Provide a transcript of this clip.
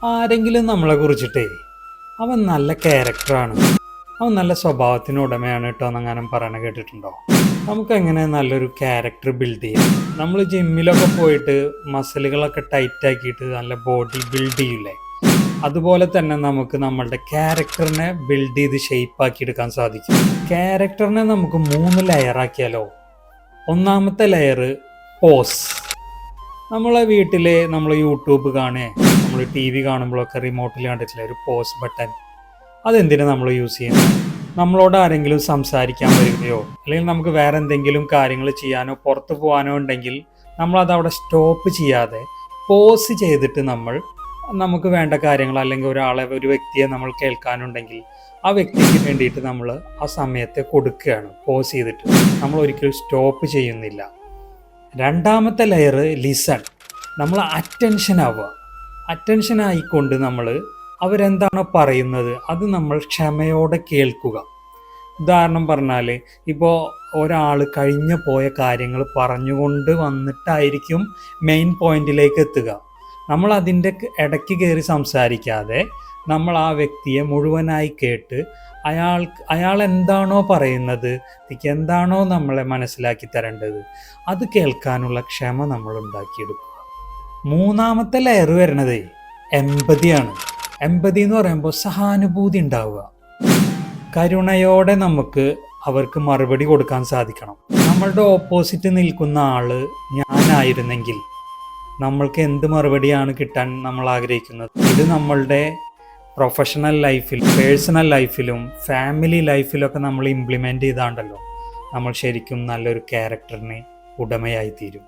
ആരെങ്കിലും നമ്മളെ കുറിച്ചിട്ടേ അവൻ നല്ല ക്യാരക്ടറാണ്, അവൻ നല്ല സ്വഭാവത്തിന് ഉടമയാണ് കേട്ടോ എന്നങ്ങനെ പറയണ കേട്ടിട്ടുണ്ടോ? നമുക്കെങ്ങനെ നല്ലൊരു ക്യാരക്ടർ ബിൽഡ് ചെയ്യാം? നമ്മൾ ജിമ്മിലൊക്കെ പോയിട്ട് മസിലുകളൊക്കെ ടൈറ്റ് ആക്കിയിട്ട് നല്ല ബോഡി ബിൽഡ് ചെയ്യില്ലേ, അതുപോലെ തന്നെ നമുക്ക് നമ്മളുടെ ക്യാരക്ടറിനെ ബിൽഡ് ചെയ്ത് ഷേപ്പാക്കി എടുക്കാൻ സാധിക്കും. ക്യാരക്ടറിനെ നമുക്ക് 3 ലെയറാക്കിയാലോ? ഒന്നാമത്തെ ലെയർ പോസ്. നമ്മളെ വീട്ടിൽ നമ്മൾ യൂട്യൂബ് കാണുക, നമ്മൾ ടി വി കാണുമ്പോഴൊക്കെ റിമോട്ടിൽ കണ്ടിട്ടില്ല ഒരു പോസ് ബട്ടൺ. അതെന്തിനാ നമ്മൾ യൂസ് ചെയ്യുന്നത്? നമ്മളോട് ആരെങ്കിലും സംസാരിക്കാൻ വരികയോ അല്ലെങ്കിൽ നമുക്ക് വേറെ എന്തെങ്കിലും കാര്യങ്ങൾ ചെയ്യാനോ പുറത്ത് പോകാനോ ഉണ്ടെങ്കിൽ നമ്മളത് അവിടെ സ്റ്റോപ്പ് ചെയ്യാതെ പോസ് ചെയ്തിട്ട് നമുക്ക് വേണ്ട കാര്യങ്ങൾ അല്ലെങ്കിൽ ഒരു വ്യക്തിയെ നമ്മൾ കേൾക്കാനുണ്ടെങ്കിൽ ആ വ്യക്തിക്ക് വേണ്ടിയിട്ട് നമ്മൾ ആ സമയത്തെ കൊടുക്കുകയാണ് പോസ് ചെയ്തിട്ട്. നമ്മൾ ഒരിക്കലും സ്റ്റോപ്പ് ചെയ്യുന്നില്ല. രണ്ടാമത്തെ ലെയർ ലിസൺ. നമ്മൾ അറ്റൻഷൻ ആയിക്കൊണ്ട് നമ്മൾ അവരെന്താണോ പറയുന്നത് അത് നമ്മൾ ക്ഷമയോടെ കേൾക്കുക. ഉദാഹരണം പറഞ്ഞാൽ, ഇപ്പോൾ ഒരാൾ കഴിഞ്ഞു പോയ കാര്യങ്ങൾ പറഞ്ഞുകൊണ്ട് വന്നിട്ടായിരിക്കും മെയിൻ പോയിന്റിലേക്ക് എത്തുക. നമ്മൾ അതിൻ്റെ ഇടയ്ക്ക് കയറി സംസാരിക്കാതെ നമ്മൾ ആ വ്യക്തിയെ മുഴുവനായി കേട്ട് അയാൾ എന്താണോ പറയുന്നത്, എന്താണോ നമ്മളെ മനസ്സിലാക്കി തരേണ്ടത് അത് കേൾക്കാനുള്ള ക്ഷമ നമ്മൾ ഉണ്ടാക്കിയെടുക്കുക. മൂന്നാമത്തെ ലെയർ വരുന്നത് എമ്പതിയാണ്. എമ്പതി എന്ന് പറയുമ്പോൾ സഹാനുഭൂതി ഉണ്ടാവുക. കരുണയോടെ നമുക്ക് അവർക്ക് മറുപടി കൊടുക്കാൻ സാധിക്കണം. നമ്മളുടെ ഓപ്പോസിറ്റ് നിൽക്കുന്ന ആള് ഞാനായിരുന്നെങ്കിൽ നമ്മൾക്ക് എന്ത് മറുപടിയാണ് കിട്ടാൻ നമ്മൾ ആഗ്രഹിക്കുന്നത്? ഇത് നമ്മളുടെ പ്രൊഫഷണൽ ലൈഫിൽ, പേഴ്സണൽ ലൈഫിലും ഫാമിലി ലൈഫിലൊക്കെ നമ്മൾ ഇംപ്ലിമെൻ്റ് ചെയ്താണ്ടല്ലോ നമ്മൾ ശരിക്കും നല്ലൊരു ക്യാരക്ടറിന് ഉടമയായി തീരും.